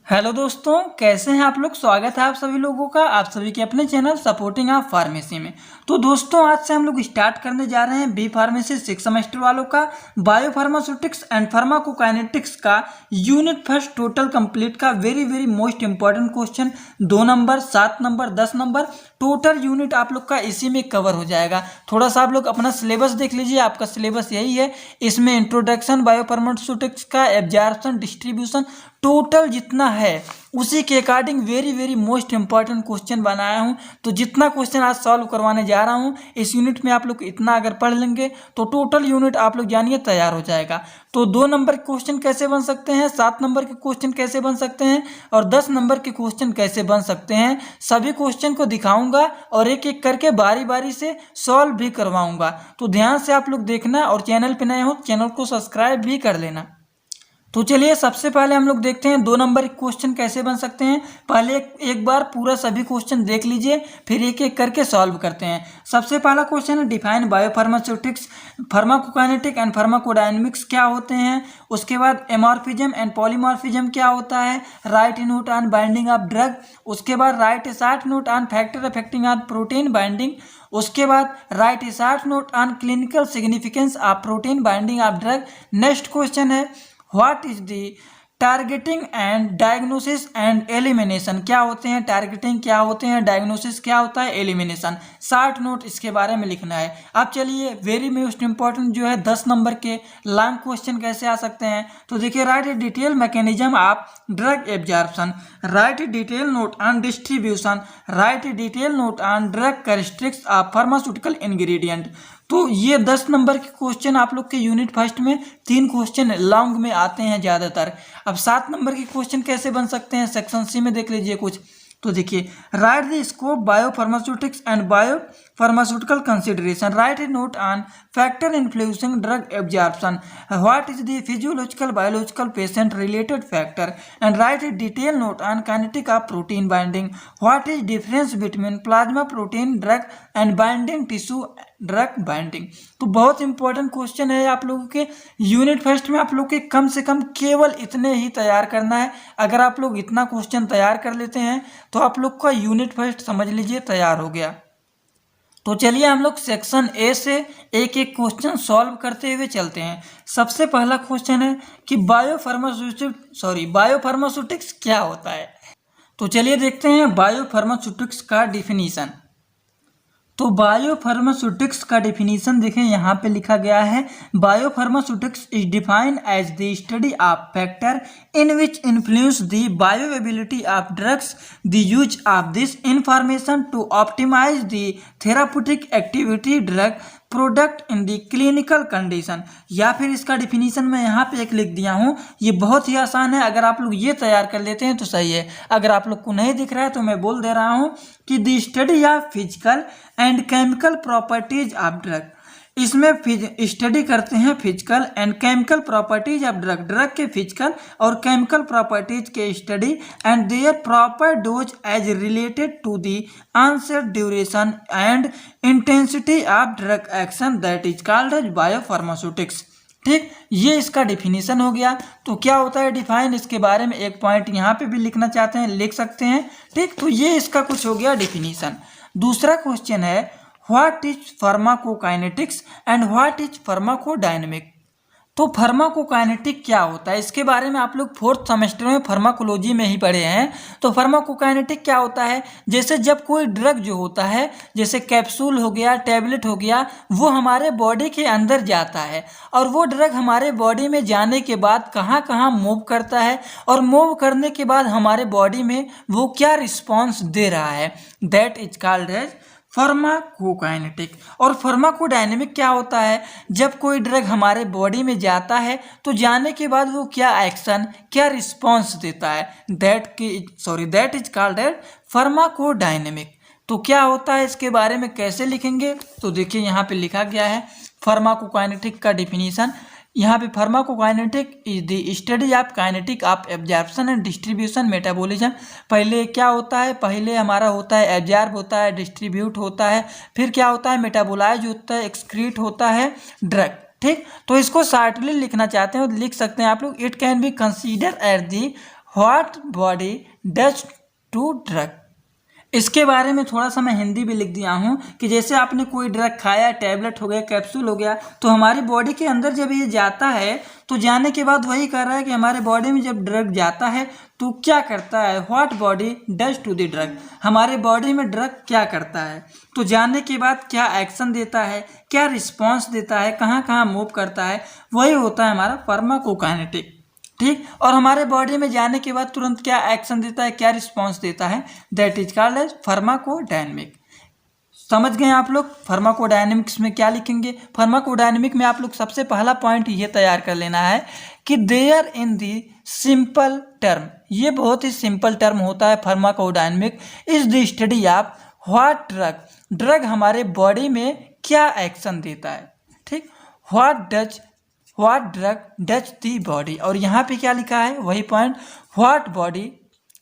Hello दोस्तों, कैसे हैं आप लोग। स्वागत है आप सभी लोगों का आप सभी के अपने चैनल सपोर्टिंग आप फार्मेसी में। तो दोस्तों, आज से हम लोग स्टार्ट करने जा रहे हैं बी फार्मेसी 6 सेमेस्टर वालों का बायो फार्मास्यूटिक्स एंड फार्माकोकाइनेटिक्स का यूनिट फर्स्ट टोटल कंप्लीट का very most important question 2 number, 7 number, 10 number total unit आप लोग का इसी में कवर हो जाएगा। थोड़ा सा आप लोग अपना सिलेबस देख लीजिए, आपका सिलेबस यही है। इसमें इंट्रोडक्शन बायो फार्मास्यूटिक्स का, एब्जॉर्प्शन, डिस्ट्रीब्यूशन टोटल जितना है उसी के according very most important question बनाया हूं। तो जितना क्वेश्चन आज सॉल्व करवाने जा रहा हूं इस यूनिट में आप लोग इतना अगर पढ़ लेंगे तो टोटल यूनिट आप लोग जानिए तैयार हो जाएगा। तो 2 नंबर के क्वेश्चन कैसे बन सकते हैं, 7 नंबर के क्वेश्चन कैसे बन सकते हैं और 10 नंबर के क्वेश्चन कैसे बन सकते हैं, सभी क्वेश्चन को दिखाऊंगा और एक एक करके बारी बारी से सॉल्व भी करवाऊंगा। तो ध्यान से आप लोग देखना और चैनल पे नए हो चैनल को सब्सक्राइब भी कर लेना। तो चलिए सबसे पहले हम लोग देखते हैं 2 नंबर के क्वेश्चन कैसे बन सकते हैं। पहले एक बार पूरा सभी क्वेश्चन देख लीजिए, फिर एक एक करके सॉल्व करते हैं। सबसे पहला क्वेश्चन है define biopharmaceutics, pharmacokinetic and pharmacodynamics क्या होते हैं। उसके बाद एमॉर्फिज्म एंड पॉलीमॉर्फिज्म क्या होता है। Write note on binding of drug. उसके बाद write short note on factor affecting on protein binding. उसके बाद write short note on clinical significance of protein binding of drug. Next question है what is the targeting and diagnosis and elimination. क्या होते हैं targeting, क्या होते हैं diagnosis, क्या होता है एलिमिनेशन। 60 नोट इसके बारे में लिखना है। अब चलिए वेरी मोस्ट इंपॉर्टेंट जो है 10 नंबर के लॉन्ग क्वेश्चन कैसे आ सकते हैं। तो देखिए right detail mechanism of drug absorption, right detail note on distribution, right detail note on drug characteristics of pharmaceutical ingredient. तो ये 10 नंबर के क्वेश्चन आप लोग के यूनिट फर्स्ट में 3 क्वेश्चन लॉन्ग में आते हैं ज़्यादातर। अब 7 नंबर के क्वेश्चन कैसे बन सकते हैं सेक्शन सी में देख लीजिए कुछ। तो देखिए right the scope bio pharmaceutics and bio pharmaceutical consideration, right A note on factor influencing drug absorption, what is the physiological biological patient related factor and right A detail note on kinetic of protein binding, what is difference between plasma protein drug and binding tissue drug binding. तो बहुत important question है आप लोगों के unit first में। आप लोग के कम से कम केवल इतने ही तैयार करना है। अगर आप लोग इतना क्वेश्चन तैयार कर लेते हैं तो आप लोग का यूनिट फर्स्ट समझ लीजिए तैयार हो गया। तो चलिए हम लोग सेक्शन ए से एक एक क्वेश्चन सॉल्व करते हुए चलते हैं। सबसे पहला क्वेश्चन है कि बायोफार्मास्यूटिक्स क्या होता है। तो चलिए देखते हैं बायोफार्मास्यूटिक्स का डिफिनीशन। तो बायोफार्मास्यूटिक्स का डिफिनीशन देखें यहाँ पे लिखा गया है biopharmaceutics is defined as the study of factor in which influence the bioavailability of drugs, the use of this information to optimise the therapeutic activity drug product in the clinical condition. या फिर इसका definition मैं यहाँ पे एक लिख दिया हूँ, ये बहुत ही आसान है। अगर आप लोग ये तैयार कर लेते हैं तो सही है। अगर आप लोग को नहीं दिख रहा है तो मैं बोल दे रहा हूँ कि the study of physical and chemical properties of drug. इसमें स्टडी करते हैं physical and chemical properties of drug, drug के फिजिकल और केमिकल प्रॉपर्टीज के study and their proper dose as related to the answer duration and intensity of drug action that is called as biopharmaceutics. ठीक, ये इसका definition हो गया। तो क्या होता है डिफाइन, इसके बारे में एक पॉइंट यहाँ पे भी लिखना चाहते हैं लिख सकते हैं। ठीक, तो ये इसका कुछ हो गया डिफिनीशन। दूसरा क्वेश्चन है what is pharmacokinetics and what is pharmacodynamic. तो फार्माकोकाइनेटिक क्या होता है इसके बारे में आप लोग 4th सेमेस्टर में फार्माकोलॉजी में ही पढ़े हैं। तो फार्माकोकाइनेटिक क्या होता है, जैसे जब कोई ड्रग जो होता है जैसे कैप्सूल हो गया, टैबलेट हो गया, वो हमारे बॉडी के अंदर जाता है और वो ड्रग हमारे बॉडी में जाने के बाद कहाँ कहाँ मूव करता है और मूव करने के बाद हमारे बॉडी में वो क्या रिस्पॉन्स दे रहा है, that is called as pharmacokinetic. और फार्माकोडायनेमिक क्या होता है, जब कोई ड्रग हमारे बॉडी में जाता है तो जाने के बाद वो क्या एक्शन, क्या रिस्पॉन्स देता है, that is called as pharmacodynamic. तो क्या होता है इसके बारे में कैसे लिखेंगे, तो देखिए यहाँ पे लिखा गया है फार्माकोकाइनेटिक का डिफिनीशन। यहाँ पे pharmacokinetic is the study of kinetic of absorption and distribution metabolism. पहले क्या होता है, पहले हमारा होता है एब्जॉर्ब होता है, डिस्ट्रीब्यूट होता है, फिर क्या होता है मेटाबोलाइज होता है, एक्सक्रीट होता है ड्रग। ठीक, तो इसको शॉर्टली लिखना चाहते हैं तो लिख सकते हैं आप लोग। It can be consider as the what body does to drug. इसके बारे में थोड़ा सा मैं हिंदी भी लिख दिया हूँ कि जैसे आपने कोई ड्रग खाया, टैबलेट हो गया, कैप्सूल हो गया, तो हमारी बॉडी के अंदर जब ये जाता है तो जाने के बाद वही कर रहा है कि हमारे बॉडी में जब ड्रग जाता है तो क्या करता है, what body does to the drug, हमारे बॉडी में ड्रग क्या करता है, तो जाने के बाद क्या एक्शन देता है, क्या रिस्पॉन्स देता है, कहाँ कहाँ मूव करता है, वही होता है हमारा फार्माकोकाइनेटिक। ठीक, और हमारे बॉडी में जाने के बाद तुरंत क्या एक्शन देता है, क्या रिस्पॉन्स देता है, that is called as pharmacodynamic. समझ गए आप लोग। फार्माकोडायनेमिक्स में क्या लिखेंगे, फार्माकोडायनेमिक में आप लोग सबसे पहला पॉइंट ये तैयार कर लेना है कि there in the simple term, ये बहुत ही सिंपल टर्म होता है pharmacodynamic, is the study of what drug, drug हमारे बॉडी में क्या एक्शन देता है। ठीक, what drug does the body, और यहाँ पे क्या लिखा है वही point, what body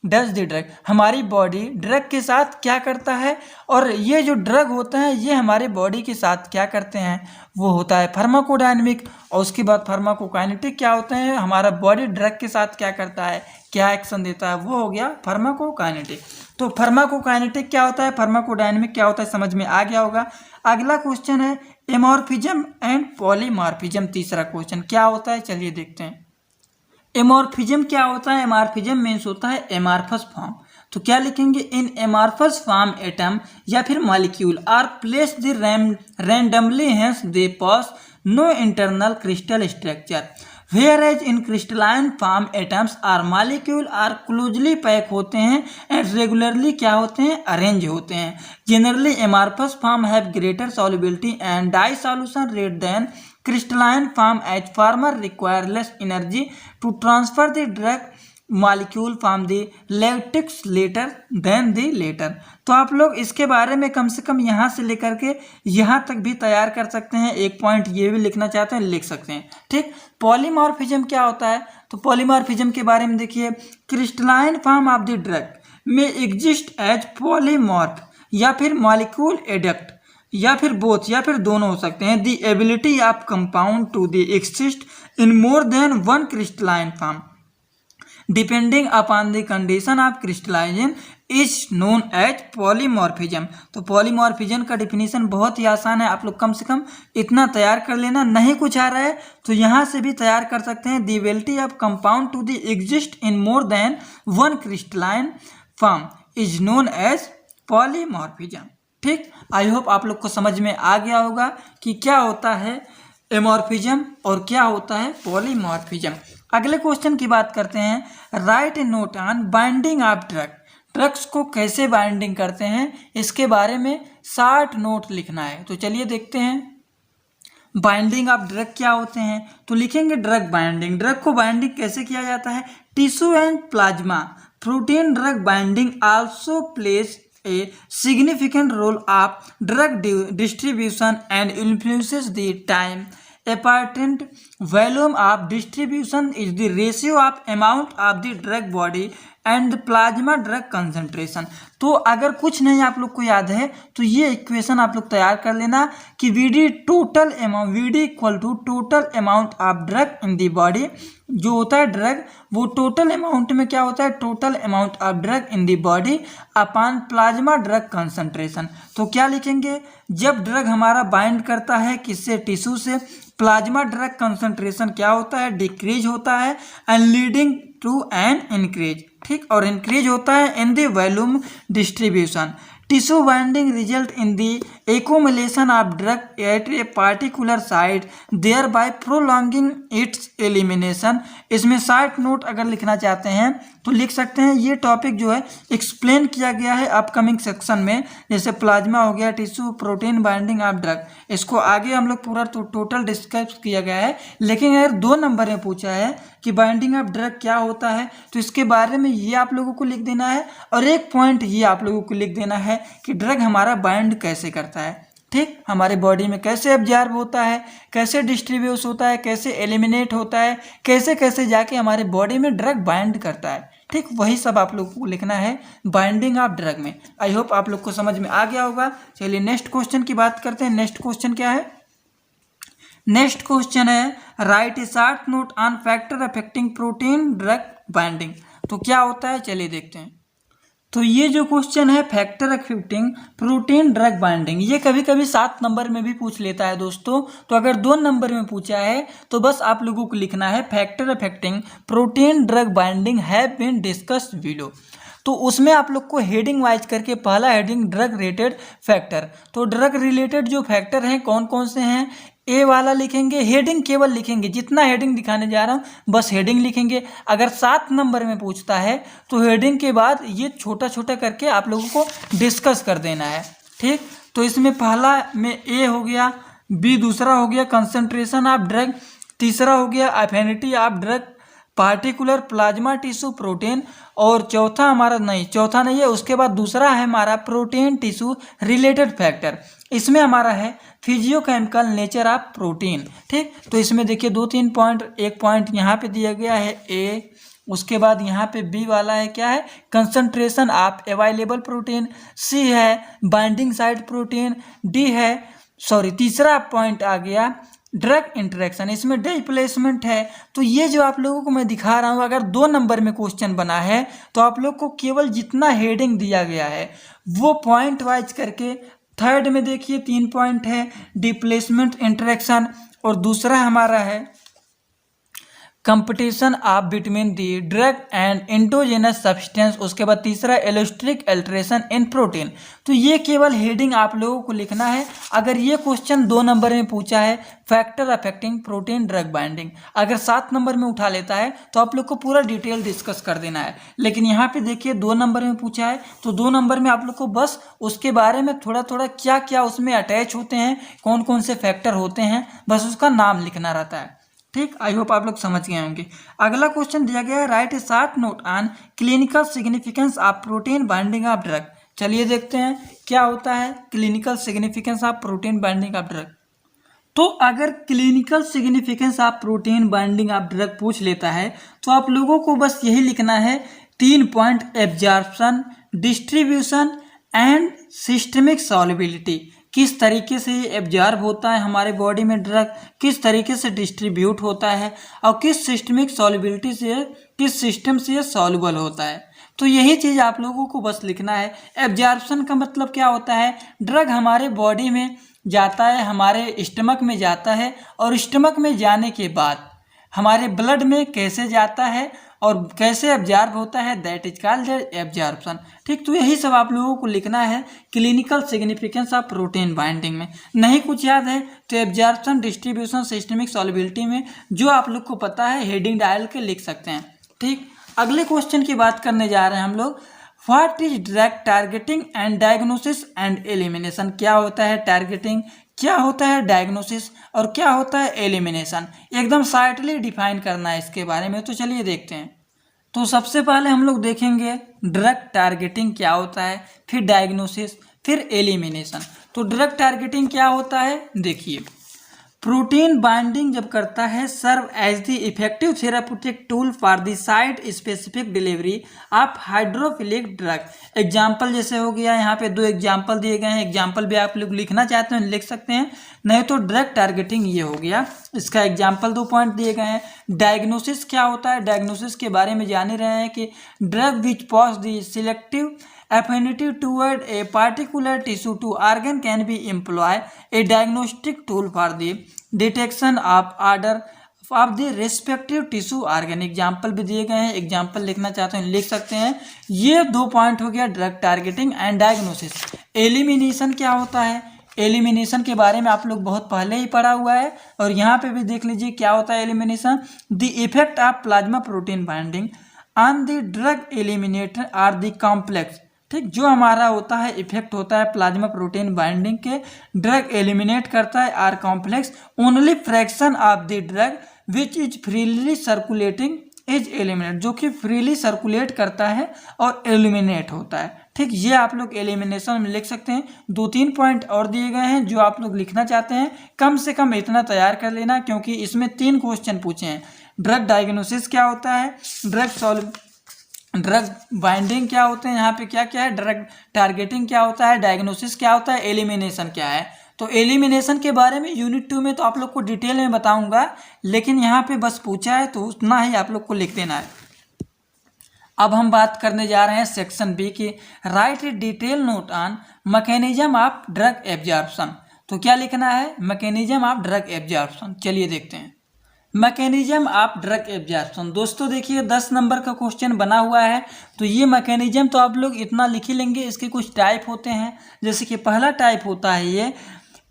does the drug, हमारी बॉडी ड्रग के साथ क्या करता है, और ये जो ड्रग होता है ये हमारे बॉडी के साथ क्या करते हैं, वो होता है फार्माकोडायनेमिक। और उसके बाद फार्माकोकाइनेटिक क्या होते हैं, हमारा बॉडी ड्रग के साथ क्या करता है, क्या एक्शन देता है, वो हो गया फार्माकोकाइनेटिक। तो फार्माकोकाइनेटिक क्या होता है, फार्माकोडायनेमिक क्या होता है, समझ में आ गया होगा। अगला क्वेश्चन है एमॉर्फिज्म एंड पॉलीमॉर्फिज्म, तीसरा क्वेश्चन क्या होता है, चलिए देखते हैं। एमॉर्फिज्म क्या होता है, एमॉर्फिज्म मीन्स होता है एमार्फस फॉर्म। तो क्या लिखेंगे, इन एमार्फस फॉर्म एटम या फिर molecule are place the randomly, hence they possess no internal crystal structure, whereas in crystalline form atoms or molecule are closely pack होते हैं and regularly क्या होते हैं, अरेंज होते हैं। Generally amorphous form have greater solubility and dissolution rate than crystalline form, as former require less energy to transfer the drug molecule from the lattice letter then the letter. तो आप लोग इसके बारे में कम से कम यहाँ से लेकर के यहाँ तक भी तैयार कर सकते हैं, एक पॉइंट ये भी लिखना चाहते हैं लिख सकते हैं। ठीक, पॉलीमॉर्फिज्म क्या होता है, तो पॉलीमॉर्फिज्म के बारे में देखिए, crystalline form of the drug में एग्जिस्ट एज पॉलीमॉर्फ या फिर मॉलिक्यूल एडक्ट या फिर बोथ या फिर दोनों हो सकते हैं। The ability of compound to the exist in more than one crystalline form depending upon the condition of crystallization is known as polymorphism. तो पॉलीमॉर्फिज्म का डिफिनीशन बहुत ही आसान है, आप लोग कम से कम इतना तैयार कर लेना। नहीं कुछ आ रहा है तो यहाँ से भी तैयार कर सकते हैं। The ability of compound to the exist in more than one crystalline form is known as polymorphism. ठीक, आई होप आप लोग को समझ में आ गया होगा कि क्या होता है एमॉर्फिज्म और क्या होता है पॉलीमॉर्फिज्म। अगले क्वेश्चन की बात करते हैं, right A note on binding of drug, drugs को कैसे बाइंडिंग करते हैं इसके बारे में 60 नोट लिखना है। तो चलिए देखते हैं बाइंडिंग ऑफ ड्रग क्या होते हैं। तो लिखेंगे ड्रग बाइंडिंग, ड्रग को बाइंडिंग कैसे किया जाता है, tissue and plasma protein drug binding also place a significant role of drug distribution and influences the time apparent volume of distribution is the ratio of amount of the drug body and the plasma drug concentration। तो अगर कुछ नहीं आप लोग को याद है तो ये इक्वेशन आप लोग तैयार कर लेना कि VD total amount, VD equal to total amount of drug in the body, जो होता है ड्रग वो टोटल अमाउंट में क्या होता है, total amount of drug in the body upon plasma drug concentration. तो क्या लिखेंगे, जब ड्रग हमारा बाइंड करता है किससे, टिश्यू से, प्लाज्मा ड्रग कंसंट्रेशन क्या होता है, डिक्रीज होता है and leading to an increase. ठीक, और इंक्रीज होता है in the volume distribution. Tissue binding result in the accumulation of drug at a particular site thereby prolonging its elimination. इसमें 60 नोट अगर लिखना चाहते हैं तो लिख सकते हैं। ये टॉपिक जो है एक्सप्लेन किया गया है अपकमिंग सेक्शन में, जैसे प्लाज्मा हो गया, tissue, protein binding of drug, इसको आगे हम लोग पूरा टोटल डिस्कस किया गया है। लेकिन अगर 2 नंबर में पूछा है कि बाइंडिंग ऑफ ड्रग क्या होता है तो इसके बारे में ये आप लोगों को लिख देना है, और एक पॉइंट ये आप लोगों को लिख देना है कि ड्रग हमारा बाइंड कैसे करता है। ठीक, हमारे बॉडी में कैसे एब्जॉर्ब होता है, कैसे डिस्ट्रीब्यूट होता है, कैसे एलिमिनेट होता है, कैसे कैसे जाके हमारे बॉडी में ड्रग बाइंड करता है। ठीक, वही सब आप लोगों को लिखना है बाइंडिंग ऑफ ड्रग में। आई होप आप लोग को समझ में आ गया होगा। चलिए नेक्स्ट क्वेश्चन की बात करते हैं। नेक्स्ट क्वेश्चन क्या है, नेक्स्ट क्वेश्चन है right A short note on factor affecting protein drug binding. तो क्या होता है, चलिए देखते हैं। तो ये जो क्वेश्चन है factor affecting protein drug binding, ये कभी कभी 7 नंबर में भी पूछ लेता है दोस्तों। तो अगर 2 नंबर में पूछा है तो बस आप लोगों को लिखना है factor affecting protein drug binding have been discussed below. तो उसमें आप लोग को हेडिंग वाइज करके पहला हेडिंग ड्रग रिलेटेड फैक्टर, तो ड्रग रिलेटेड जो फैक्टर हैं कौन कौन से हैं, ए वाला लिखेंगे, हेडिंग केवल लिखेंगे, जितना हेडिंग दिखाने जा रहा हूँ बस हेडिंग लिखेंगे। अगर 7 नंबर में पूछता है तो हेडिंग के बाद ये छोटा छोटा करके आप लोगों को डिस्कस कर देना है, ठीक। तो इसमें पहला में ए हो गया, बी दूसरा हो गया कंसंट्रेशन ऑफ ड्रग, तीसरा हो गया affinity of drug particular plasma tissue protein, और चौथा हमारा चौथा नहीं है, उसके बाद दूसरा है हमारा प्रोटीन टिश्यू रिलेटेड फैक्टर। इसमें हमारा है फिजियोकेमिकल नेचर ऑफ प्रोटीन, ठीक। तो इसमें देखिए 2-3 पॉइंट, एक पॉइंट यहाँ पे दिया गया है ए, उसके बाद यहाँ पे बी वाला है क्या है, कंसंट्रेशन ऑफ अवेलेबल प्रोटीन, सी है बाइंडिंग साइट प्रोटीन, डी है तीसरा पॉइंट आ गया ड्रग इंटरेक्शन, इसमें डिस्प्लेसमेंट है। तो ये जो आप लोगों को मैं दिखा रहा हूँ, अगर 2 नंबर में क्वेश्चन बना है तो आप लोग को केवल जितना हेडिंग दिया गया है वो पॉइंट वाइज करके, थर्ड में देखिए 3 पॉइंट है डिस्प्लेसमेंट इंटरेक्शन, और दूसरा हमारा है competition of between the drug and endogenous substance, उसके बाद तीसरा एलोस्ट्रिक अल्टरेशन इन प्रोटीन। तो ये केवल हेडिंग आप लोगों को लिखना है। अगर ये क्वेश्चन 2 नंबर में पूछा है factor affecting protein drug binding, अगर 7 नंबर में उठा लेता है तो आप लोग को पूरा डिटेल डिस्कस कर देना है। लेकिन यहाँ पे देखिए 2 नंबर में पूछा है तो 2 नंबर में आप लोग को बस उसके बारे में थोड़ा थोड़ा क्या क्या उसमें अटैच होते हैं, कौन कौन से फैक्टर होते हैं, बस उसका नाम लिखना रहता है, ठीक। आई होप आप लोग समझ गए होंगे। अगला क्वेश्चन दिया गया है right A short note on clinical significance of protein binding of drug. चलिए देखते हैं क्या होता है clinical significance of protein binding of drug. तो अगर clinical significance of protein binding of drug पूछ लेता है तो आप लोगों को बस यही लिखना है 3 point, absorption, distribution and systemic solubility. किस तरीके से ये एब्जॉर्ब होता है हमारे बॉडी में ड्रग, किस तरीके से डिस्ट्रीब्यूट होता है, और किस सिस्टमिक सॉल्युबिलिटी से, किस सिस्टम से ये सॉल्युबल होता है। तो यही चीज़ आप लोगों को बस लिखना है। एब्जॉर्प्शन का मतलब क्या होता है, ड्रग हमारे बॉडी में जाता है, हमारे स्टमक में जाता है, और स्टमक में जाने के बाद हमारे ब्लड में कैसे जाता है और कैसे एब्जॉर्ब होता है, दैट इज कॉल्ड एब्जॉर्प्शन, ठीक। तो यही सब आप लोगों को लिखना है clinical significance of protein binding में। नहीं कुछ याद है तो एब्जॉर्प्शन, डिस्ट्रीब्यूशन, सिस्टमिक सॉल्युबिलिटी में जो आप लोग को पता है हेडिंग डाल के लिख सकते हैं, ठीक। अगले क्वेश्चन की बात करने जा रहे हैं हम लोग, what is drug targeting and diagnosis and elimination. क्या होता है टारगेटिंग, क्या होता है डायग्नोसिस, और क्या होता है एलिमिनेशन, एकदम शार्टली डिफाइन करना है इसके बारे में। तो चलिए देखते हैं। तो सबसे पहले हम लोग देखेंगे ड्रग टारगेटिंग क्या होता है, फिर डायग्नोसिस, फिर एलिमिनेशन। तो ड्रग टारगेटिंग क्या होता है, देखिए प्रोटीन बाइंडिंग जब करता है serve as the effective therapeutic tool for the site specific delivery of hydrophilic drug. Example जैसे हो गया, यहाँ पे 2 एग्जाम्पल दिए गए हैं, एग्जाम्पल भी आप लोग लिखना चाहते हैं लिख सकते हैं, नहीं तो ड्रग टारगेटिंग ये हो गया, इसका एग्जाम्पल 2 पॉइंट दिए गए हैं। डायग्नोसिस क्या होता है, डायग्नोसिस के बारे में जान रहे हैं कि drug which pause the selective affinity toward a particular tissue to organ can be employed a diagnostic tool for the detection of order of the respective tissue organ। Example भी दिए गए हैं, एग्जाम्पल लिखना चाहते हैं लिख सकते हैं। ये 2 पॉइंट हो गया drug targeting and diagnosis. Elimination क्या होता है, एलिमिनेशन के बारे में आप लोग बहुत पहले ही पढ़ा हुआ है, और यहाँ पे भी देख लीजिए क्या होता है elimination, the effect of plasma protein binding on the drug eliminator are the complex, ठीक। जो हमारा होता है इफेक्ट होता है प्लाज्मा प्रोटीन बाइंडिंग के, ड्रग एलिमिनेट करता है are complex, only fraction of the drug which is freely circulating is eliminate, जो कि फ्रीली सर्कुलेट करता है और एलिमिनेट होता है, ठीक। ये आप लोग एलिमिनेशन में लिख सकते हैं। 2-3 पॉइंट और दिए गए हैं जो आप लोग लिखना चाहते हैं, कम से कम इतना तैयार कर लेना, क्योंकि इसमें 3 क्वेश्चन पूछे हैं। ड्रग डायग्नोसिस क्या होता है, ड्रग बाइंडिंग क्या होते हैं, यहाँ पे क्या क्या है, ड्रग टारगेटिंग क्या होता है, डायग्नोसिस क्या होता है, एलिमिनेशन क्या है। तो एलिमिनेशन के बारे में यूनिट 2 में तो आप लोग को डिटेल में बताऊंगा, लेकिन यहाँ पे बस पूछा है तो उतना ही आप लोग को लिख देना है। अब हम बात करने जा रहे हैं सेक्शन बी की, right A detail note on mechanism of drug absorption. तो क्या लिखना है, मैकेनिज्म ऑफ ड्रग एब्जॉर्प्शन। चलिए देखते हैं मैकेनिज्म ऑफ ड्रग एब्जॉर्प्शन। दोस्तों देखिए 10 नंबर का क्वेश्चन बना हुआ है, तो ये मैकेनिज्म तो आप लोग इतना लिख ही लेंगे। इसके कुछ टाइप होते हैं, जैसे कि पहला टाइप होता है ये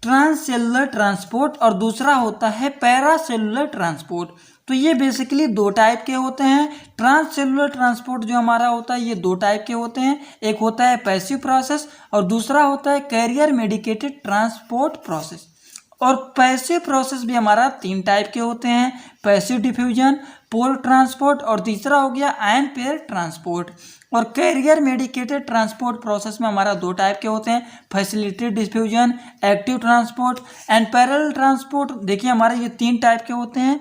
ट्रांससेलुलर ट्रांसपोर्ट और दूसरा होता है पैरासेलुलर ट्रांसपोर्ट। तो ये बेसिकली दो टाइप के होते हैं। ट्रांससेलुलर ट्रांसपोर्ट जो हमारा होता है ये दो टाइप के होते हैं, एक होता है पैसिव प्रोसेस और दूसरा होता है कैरियर मेडिकेटेड ट्रांसपोर्ट प्रोसेस। और पैसिव प्रोसेस भी हमारा 3 टाइप के होते हैं, पैसिव डिफ्यूजन, पोल ट्रांसपोर्ट और तीसरा हो गया आयन पेयर ट्रांसपोर्ट। और कैरियर मेडिकेटेड ट्रांसपोर्ट प्रोसेस में हमारा 2 टाइप के होते हैं, facilitated diffusion, active transport and parallel transport. देखिए हमारे ये 3 टाइप के होते हैं,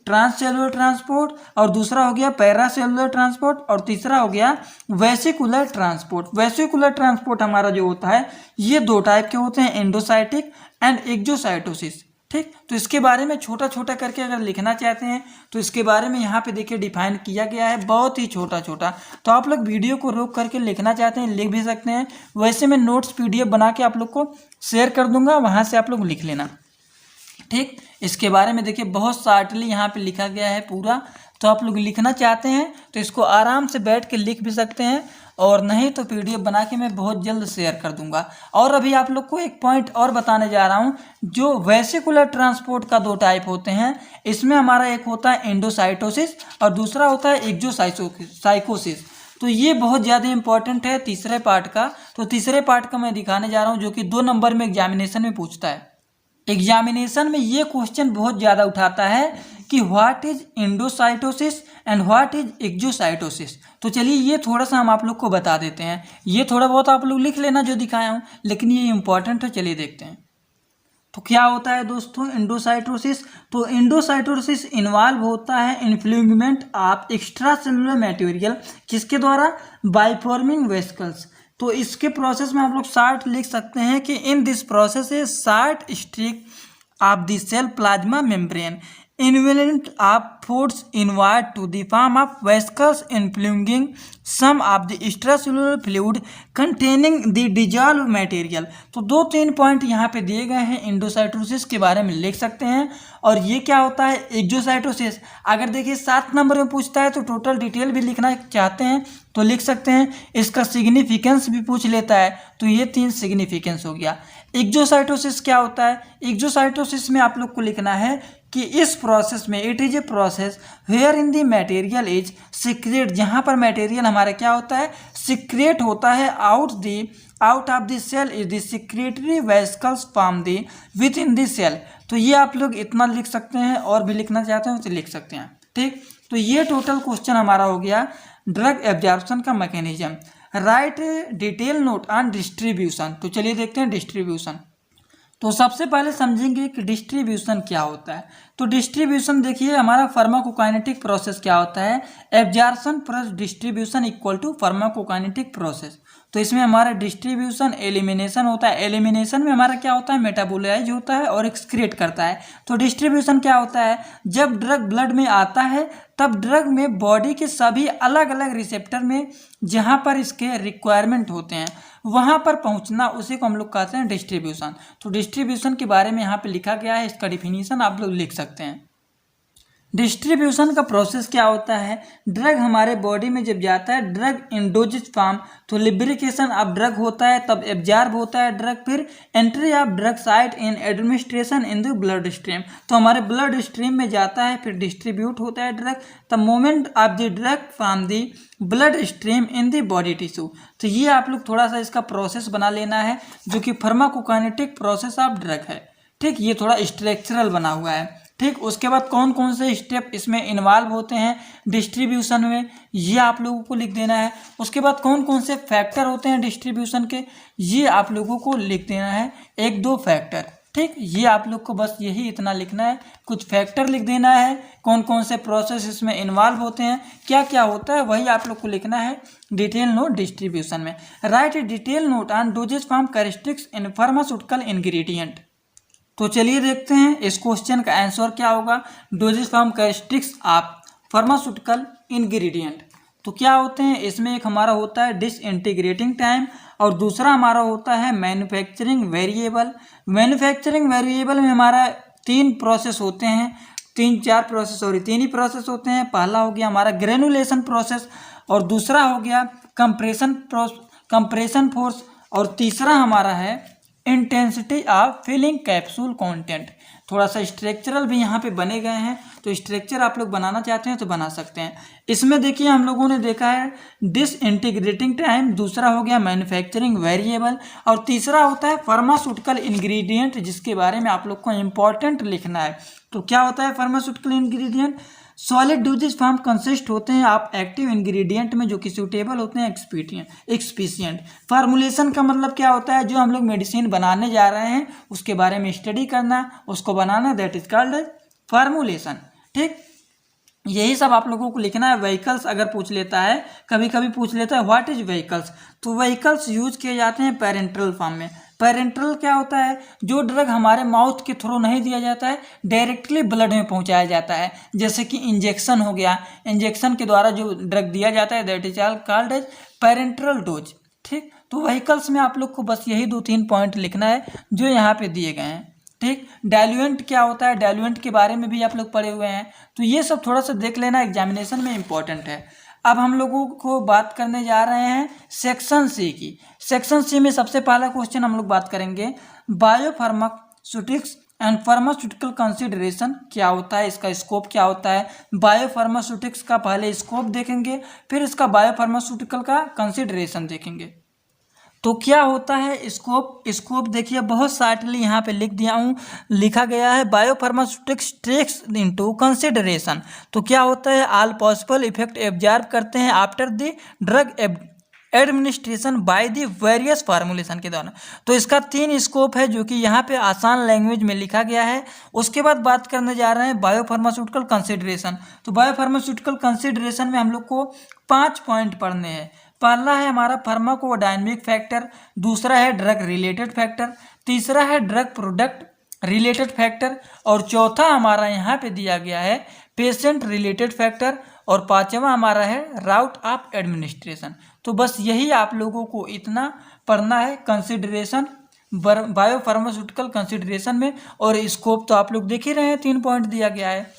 ट्रांससेलुलर ट्रांसपोर्ट और दूसरा हो गया पैरासेलुलर ट्रांसपोर्ट और तीसरा हो गया वेसिकुलर ट्रांसपोर्ट। वेसिकुलर ट्रांसपोर्ट हमारा जो होता है ये 2 टाइप के होते हैं, एंडोसाइटिक एंड एक्सोसाइटोसिस। ठीक, तो इसके बारे में छोटा छोटा करके अगर लिखना चाहते हैं तो इसके बारे में यहाँ पे देखिए डिफाइन किया गया है, बहुत ही छोटा छोटा। तो आप लोग वीडियो को रोक करके लिखना चाहते हैं लिख भी सकते हैं, वैसे मैं नोट्स PDF बना के आप लोग को शेयर कर दूंगा, वहाँ से आप लोग लिख लेना। ठीक, इसके बारे में देखिए बहुत शार्टली यहाँ पे लिखा गया है पूरा। तो आप लोग लिखना चाहते हैं तो इसको आराम से बैठ के लिख भी सकते हैं, और नहीं तो PDF बना के मैं बहुत जल्द शेयर कर दूंगा। और अभी आप लोग को एक पॉइंट और बताने जा रहा हूँ, जो वेसिकुलर ट्रांसपोर्ट का 2 टाइप होते हैं, इसमें हमारा एक होता है एंडोसाइटोसिस और दूसरा होता है एक्सोसाइकोसिस। तो ये बहुत ज़्यादा इंपॉर्टेंट है तीसरे पार्ट का। तो तीसरे पार्ट का मैं दिखाने जा रहा हूँ, जो कि 2 नंबर में एग्जामिनेशन में पूछता है। एग्जामिनेशन में ये क्वेश्चन बहुत ज़्यादा उठाता है कि what is endocytosis and what is exocytosis. तो चलिए ये थोड़ा सा हम आप लोग को बता देते हैं, ये थोड़ा बहुत आप लोग लिख लेना जो दिखाया हूँ, लेकिन ये इंपॉर्टेंट है। चलिए देखते हैं तो क्या होता है दोस्तों एंडोसाइटोसिस। तो एंडोसाइटोसिस इन्वॉल्व होता है इन्फ्लूमेंट ऑफ एक्स्ट्रा सेलुलर मटेरियल, किसके द्वारा, बाय फॉर्मिंग वेसिकल्स। तो इसके प्रोसेस में आप लोग शार्ट लिख सकते हैं कि in this process a short streak of the cell plasma membrane envelopment of foods inward to the form of vesicles inflowing some of the extracellular fluid containing the dissolve material. तो 2-3 point यहाँ पे दिए गए हैं, endocytosis के बारे में लिख सकते हैं। और ये क्या होता है एक्सोसाइटोसिस। अगर देखिए 7 नंबर में पूछता है तो टोटल डिटेल भी लिखना चाहते हैं तो लिख सकते हैं, इसका सिग्निफिकेंस भी पूछ लेता है तो ये 3 सिग्निफिकेंस हो गया। एक्सोसाइटोसिस क्या होता है, एक्सोसाइटोसिस में आप लोग को लिखना है कि इस प्रोसेस में it is a process wherein the material is secret, जहाँ पर मटेरियल हमारा क्या होता है सीक्रेट होता है out of the cell is the secretory vesicles form the within the cell. तो ये आप लोग इतना लिख सकते हैं, और भी लिखना चाहते हैं तो लिख सकते हैं। ठीक, तो ये टोटल क्वेश्चन हमारा हो गया ड्रग एब्जॉर्प्शन का mechanism. Right detail note on distribution. तो चलिए देखते हैं डिस्ट्रीब्यूशन। तो सबसे पहले समझेंगे कि डिस्ट्रीब्यूशन क्या होता है। तो डिस्ट्रीब्यूशन देखिए हमारा फार्माकोकाइनेटिक प्रोसेस क्या होता है, absorption plus distribution equal to pharmacokinetic process. तो इसमें हमारा डिस्ट्रीब्यूशन एलिमिनेशन होता है, एलिमिनेशन में हमारा क्या होता है मेटाबोलाइज होता है और एक्सक्रीट करता है। तो डिस्ट्रीब्यूशन क्या होता है, जब ड्रग ब्लड में आता है तब ड्रग में बॉडी के सभी अलग अलग रिसेप्टर में जहाँ पर इसके रिक्वायरमेंट होते हैं वहाँ पर पहुँचना, उसी को हम लोग कहते हैं डिस्ट्रीब्यूशन। तो डिस्ट्रीब्यूशन के बारे में यहाँ पे लिखा गया है, इसका डिफिनीशन आप लोग लिख सकते हैं। डिस्ट्रीब्यूशन का प्रोसेस क्या होता है, ड्रग हमारे बॉडी में जब जाता है ड्रग इंडोजिस फॉर्म, तो लिब्रिकेशन ऑफ ड्रग होता है, तब एब्जॉर्ब होता है ड्रग, फिर entry of drug site in administration in the blood stream. तो हमारे ब्लड स्ट्रीम में जाता है, फिर डिस्ट्रीब्यूट होता है ड्रग, तब movement of the drug from the blood stream in the body tissue. तो ये आप लोग थोड़ा सा इसका प्रोसेस बना लेना है, जो कि फार्माकोकाइनेटिक प्रोसेस ऑफ ड्रग है। ठीक, ये थोड़ा स्ट्रक्चरल बना हुआ है। ठीक, उसके बाद कौन कौन से स्टेप इसमें इन्वॉल्व होते हैं डिस्ट्रीब्यूशन में, ये आप लोगों को लिख देना है। उसके बाद कौन कौन से फैक्टर होते हैं डिस्ट्रीब्यूशन के, ये आप लोगों को लिख देना है, 1-2 फैक्टर। ठीक, ये आप लोग को बस यही इतना लिखना है, कुछ फैक्टर लिख देना है, कौन कौन से प्रोसेस इसमें इन्वॉल्व होते हैं, क्या क्या होता है, वही आप लोग को लिखना है डिटेल नोट डिस्ट्रीब्यूशन में। Right detail note on doses form characteristics in pharmaceutical ingredient. तो चलिए देखते हैं इस क्वेश्चन का आंसर क्या होगा, doses form characteristics of pharmaceutical ingredient. तो क्या होते हैं इसमें, एक हमारा होता है डिसइंटीग्रेटिंग टाइम और दूसरा हमारा होता है मैन्युफैक्चरिंग वेरिएबल। मैन्युफैक्चरिंग वेरिएबल में हमारा तीन प्रोसेस होते हैं, तीन ही प्रोसेस होते हैं। पहला हो गया हमारा ग्रेनुलेशन प्रोसेस और दूसरा हो गया कंप्रेशन फोर्स और तीसरा हमारा है intensity of filling capsule content. थोड़ा सा स्ट्रक्चरल भी यहाँ पे बने गए हैं, तो स्ट्रक्चर आप लोग बनाना चाहते हैं तो बना सकते हैं। इसमें देखिए हम लोगों ने देखा है डिसइंटीग्रेटिंग टाइम, दूसरा हो गया मैन्युफैक्चरिंग वेरिएबल और तीसरा होता है फार्मास्यूटिकल इंग्रेडिएंट, जिसके बारे में आप लोग को इंपॉर्टेंट लिखना है। तो क्या होता है pharmaceutical ingredient? Solid doses form consist होते हैं आप एक्टिव इंग्रेडिएंट में जो कि सूटेबल होते हैं एक्सपीशिएंट। फार्मूलेशन का मतलब क्या होता है? जो हम लोग मेडिसिन बनाने जा रहे हैं उसके बारे में स्टडी करना, उसको बनाना, दैट इज कॉल्ड फार्मूलेशन। ठीक, यही सब आप लोगों को लिखना है। व्हीकल्स अगर पूछ लेता है, कभी कभी पूछ लेता है व्हाट इज व्हीकल्स, तो व्हीकल्स यूज किए जाते हैं पेरेंट्रल फॉर्म में। पेरेंट्रल क्या होता है? जो ड्रग हमारे माउथ के थ्रू नहीं दिया जाता है, डायरेक्टली ब्लड में पहुंचाया जाता है, जैसे कि इंजेक्शन हो गया, इंजेक्शन के द्वारा जो ड्रग दिया जाता है that is all called as parenteral dose. ठीक, तो व्हीकल्स में आप लोग को बस यही 2-3 पॉइंट लिखना है जो यहाँ पे दिए गए हैं। ठीक, डाइल्यूएंट क्या होता है? डाइल्यूएंट के बारे में भी आप लोग पढ़े हुए हैं, तो ये सब थोड़ा सा देख लेना, एग्जामिनेशन में इंपॉर्टेंट है। अब हम लोगों को बात करने जा रहे हैं सेक्शन सी की। सेक्शन सी में सबसे पहला क्वेश्चन हम लोग बात करेंगे बायोफार्मास्यूटिक्स एंड फार्मास्यूटिकल कंसिडरेशन क्या होता है, इसका स्कोप क्या होता है। बायोफार्मास्यूटिक्स का पहले स्कोप देखेंगे, फिर इसका बायोफार्मास्यूटिकल का कंसिडरेशन देखेंगे। तो क्या होता है स्कोप देखिए बहुत शार्टली यहाँ पे लिख दिया हूँ, लिखा गया है बायोफार्मास्यूटिक्स टेक्स इनटू कंसिडरेशन। तो क्या होता है? ऑल पॉसिबल इफेक्ट एब्जॉर्ब करते हैं after the drug administration by the various formulation के द्वारा। तो इसका 3 स्कोप है जो कि यहाँ पे आसान लैंग्वेज में लिखा गया है। उसके बाद बात करने जा रहे हैं बायोफार्मास्यूटिकल कंसिडरेशन। तो बायोफार्मास्यूटिकल कंसिडरेशन में हम लोग को 5 पॉइंट पढ़ने हैं। पहला है हमारा फार्माकोडायनेमिक फैक्टर, दूसरा है ड्रग रिलेटेड फैक्टर, तीसरा है ड्रग प्रोडक्ट रिलेटेड फैक्टर और चौथा हमारा यहाँ पे दिया गया है पेशेंट रिलेटेड फैक्टर और पांचवा हमारा है राउट ऑफ एडमिनिस्ट्रेशन। तो बस यही आप लोगों को इतना पढ़ना है कंसिडरेशन, बायोफार्मास्यूटिकल कंसिडरेशन में। और स्कोप तो आप लोग देख ही रहे हैं, 3 पॉइंट दिया गया है।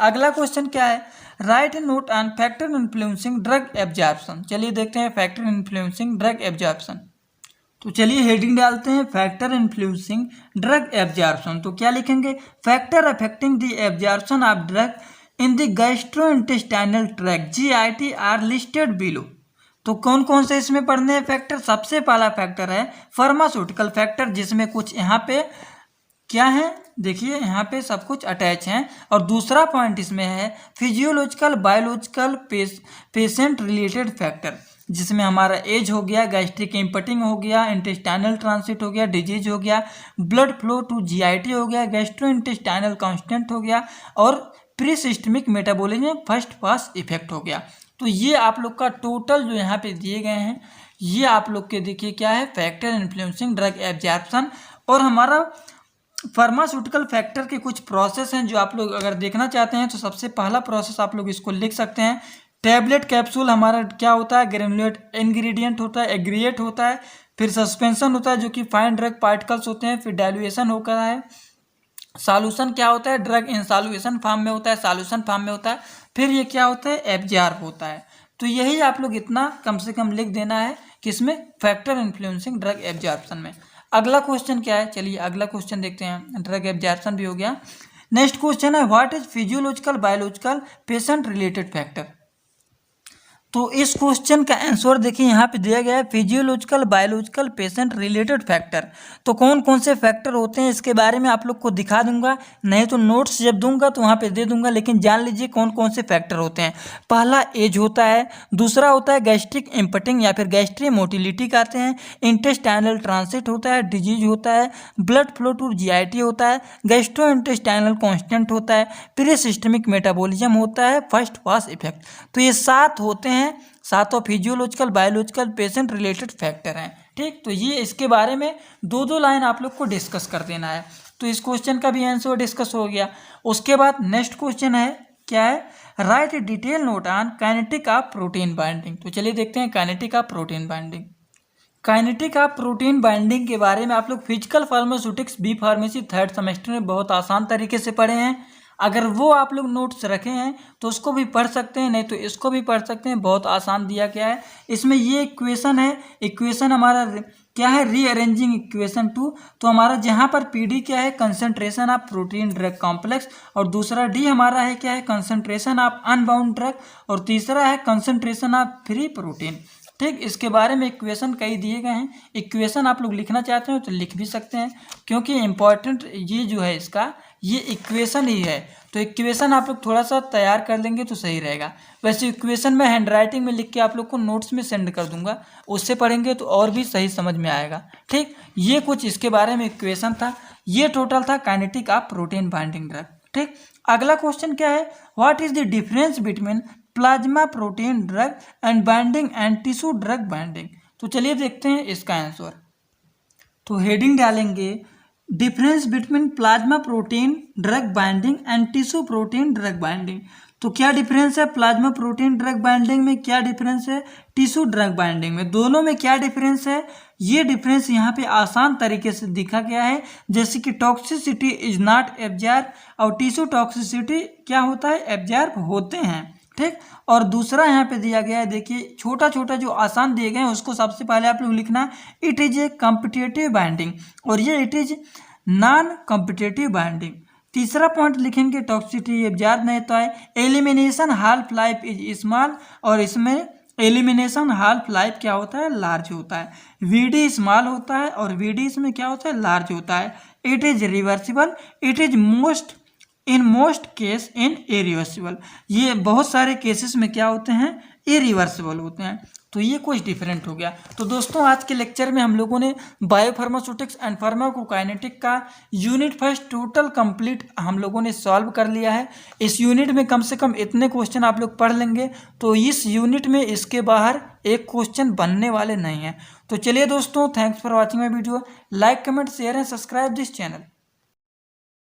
अगला क्वेश्चन क्या है? Right A note on factor influencing drug absorption. चलिए देखते हैं फैक्टर इन्फ्लुएंसिंग ड्रग एब्जॉर्प्शन। तो चलिए हेडिंग डालते हैं फैक्टर इन्फ्लुएंसिंग ड्रग एब्जॉर्प्शन। तो क्या लिखेंगे? Factor affecting the absorption of drug in the gastrointestinal tract GIT are listed below. तो कौन कौन से इसमें पढ़ने हैं फैक्टर? सबसे पहला फैक्टर है फार्मास्यूटिकल फैक्टर, जिसमें कुछ यहाँ पे क्या है देखिए, यहाँ पे सब कुछ अटैच है। और दूसरा पॉइंट इसमें है physiological biological patient related factor, जिसमें हमारा एज हो गया, गैस्ट्रिक इम्पटिंग हो गया, इंटेस्टाइनल ट्रांसिट हो गया, डिजीज हो गया, ब्लड फ्लो टू GIT हो गया, गैस्ट्रो इंटेस्टाइनल कांस्टेंट हो गया और pre systemic metabolism first pass effect हो गया। तो ये आप लोग का टोटल जो यहाँ पे दिए गए हैं, ये आप लोग के देखिए क्या है, फैक्टर इन्फ्लुएंसिंग ड्रग एब्जॉर्प्शन। और हमारा फार्मास्यूटिकल फैक्टर के कुछ प्रोसेस हैं जो आप लोग अगर देखना चाहते हैं तो सबसे पहला प्रोसेस आप लोग इसको लिख सकते हैं। टैबलेट कैप्सूल हमारा क्या होता है? ग्रेनुलेट इंग्रेडिएंट होता है, एग्रीएट होता है, फिर सस्पेंशन होता है जो कि फाइन ड्रग पार्टिकल्स होते हैं, फिर डाइल्यूएशन होकर है, सॉल्यूशन क्या होता है? ड्रग इन सॉल्यूशन फॉर्म में होता है, सॉल्यूशन फॉर्म में होता है, फिर ये क्या होता है? एब्जॉर्ब होता है। तो यही आप लोग इतना कम से कम लिख देना है किसमें? फैक्टर इन्फ्लुएंसिंग ड्रग एब्जॉर्प्शन में। अगला क्वेश्चन क्या है? चलिए अगला क्वेश्चन देखते हैं। ड्रग एब्जॉर्प्शन भी हो गया। नेक्स्ट क्वेश्चन है what is physiological biological patient related factor. तो इस क्वेश्चन का आंसर देखिए यहाँ पे दिया गया है physiological biological patient related factor. तो कौन कौन से फैक्टर होते हैं इसके बारे में आप लोग को दिखा दूंगा, नहीं तो नोट्स जब दूंगा तो वहाँ पे दे दूंगा, लेकिन जान लीजिए कौन कौन से फैक्टर होते हैं। पहला एज होता है, दूसरा होता है गैस्ट्रिक इम्पटिंग या फिर गैस्ट्रिक मोटिलिटी कहते हैं, इंटेस्टाइनल ट्रांसिट होता है, डिजीज होता है, ब्लड फ्लो टू GIT होता है, गैस्ट्रो इंटेस्टाइनल कॉन्स्टेंट होता है, प्री सिस्टमिक मेटाबॉलिज्म होता है, फर्स्ट पास इफेक्ट। तो ये 7 होते हैं, सातों physiological biological patient related factor हैं। ठीक, तो ये इसके बारे में 2-2 लाइन आप लोग को डिस्कस कर देना है। तो इस क्वेश्चन का भी आंसर डिस्कस हो गया। उसके बाद नेक्स्ट क्वेश्चन है क्या है? Write detail note on kinetic of protein binding. तो चलिए देखते हैं kinetic of protein binding. Kinetic of protein binding के बारे में आप लोग physical pharmaceutics B pharmacy third semester में बहुत आसान तरीके से पढ़े हैं। अगर वो आप लोग नोट्स रखे हैं तो उसको भी पढ़ सकते हैं, नहीं तो इसको भी पढ़ सकते हैं। बहुत आसान दिया गया है। इसमें ये इक्वेशन है, इक्वेशन हमारा क्या है, रीअरेंजिंग इक्वेशन 2। तो हमारा जहाँ पर पीडी क्या है, concentration of protein drug complex, और दूसरा डी हमारा है क्या है, कंसंट्रेशन ऑफ अनबाउंड ड्रग, और तीसरा है कंसंट्रेशन ऑफ फ्री प्रोटीन। ठीक, इसके बारे में इक्वेशन कई दिए गए हैं। इक्वेशन आप लोग लिखना चाहते हो तो लिख भी सकते हैं, क्योंकि इम्पॉर्टेंट ये जो है इसका ये इक्वेशन ही है। तो इक्वेशन आप लोग थोड़ा सा तैयार कर लेंगे तो सही रहेगा। वैसे इक्वेशन मैं हैंड राइटिंग में लिख के आप लोग को नोट्स में सेंड कर दूंगा, उससे पढ़ेंगे तो और भी सही समझ में आएगा। ठीक, ये कुछ इसके बारे में इक्वेशन था। ये टोटल था kinetic of protein binding drug. ठीक, अगला क्वेश्चन क्या है, what is the difference between plasma protein drug and binding and tissue drug binding. तो चलिए देखते हैं इसका आंसर। तो हेडिंग डालेंगे difference between plasma protein drug binding and tissue protein drug binding. तो क्या डिफरेंस है प्लाज्मा प्रोटीन ड्रग बाइंडिंग में, क्या डिफरेंस है टिश्यू ड्रग बाइंडिंग में, दोनों में क्या डिफरेंस है। ये डिफरेंस यहाँ पे आसान तरीके से दिखा गया है, जैसे कि टॉक्सिसिटी इज नॉट एब्जॉर्ब, और टिश्यू टॉक्सिसिटी क्या होता है, एब्जॉर्ब होते हैं। ठीक, और दूसरा यहाँ पे दिया गया है, देखिए छोटा छोटा जो आसान दिए गए हैं उसको सबसे पहले आप लोग लिखना है, it is A competitive binding, और ये it is non competitive binding. तीसरा पॉइंट लिखेंगे टॉक्सिसिटी एब्जॉर्ब नहीं होता है, elimination half life is small, और इसमें एलिमिनेशन हाल्फ लाइफ क्या होता है, लार्ज होता है। वीडी स्मॉल होता है और वीडी इसमें क्या होता है, लार्ज होता है। It is reversible, it is most case in irreversible, ये बहुत सारे केसेस में क्या होते हैं, इरिवर्सिबल होते हैं। तो ये कुछ डिफरेंट हो गया। तो दोस्तों आज के लेक्चर में हम लोगों ने बायोफार्मास्यूटिक्स एंड फार्माकोकाइनेटिक का यूनिट फर्स्ट टोटल कंप्लीट हम लोगों ने सॉल्व कर लिया है। इस यूनिट में कम से कम इतने क्वेश्चन आप लोग पढ़ लेंगे, तो इस यूनिट में इसके बाहर एक क्वेश्चन बनने वाले नहीं हैं। तो चलिए दोस्तों, thanks for watching my video. Like comment share and subscribe this channel.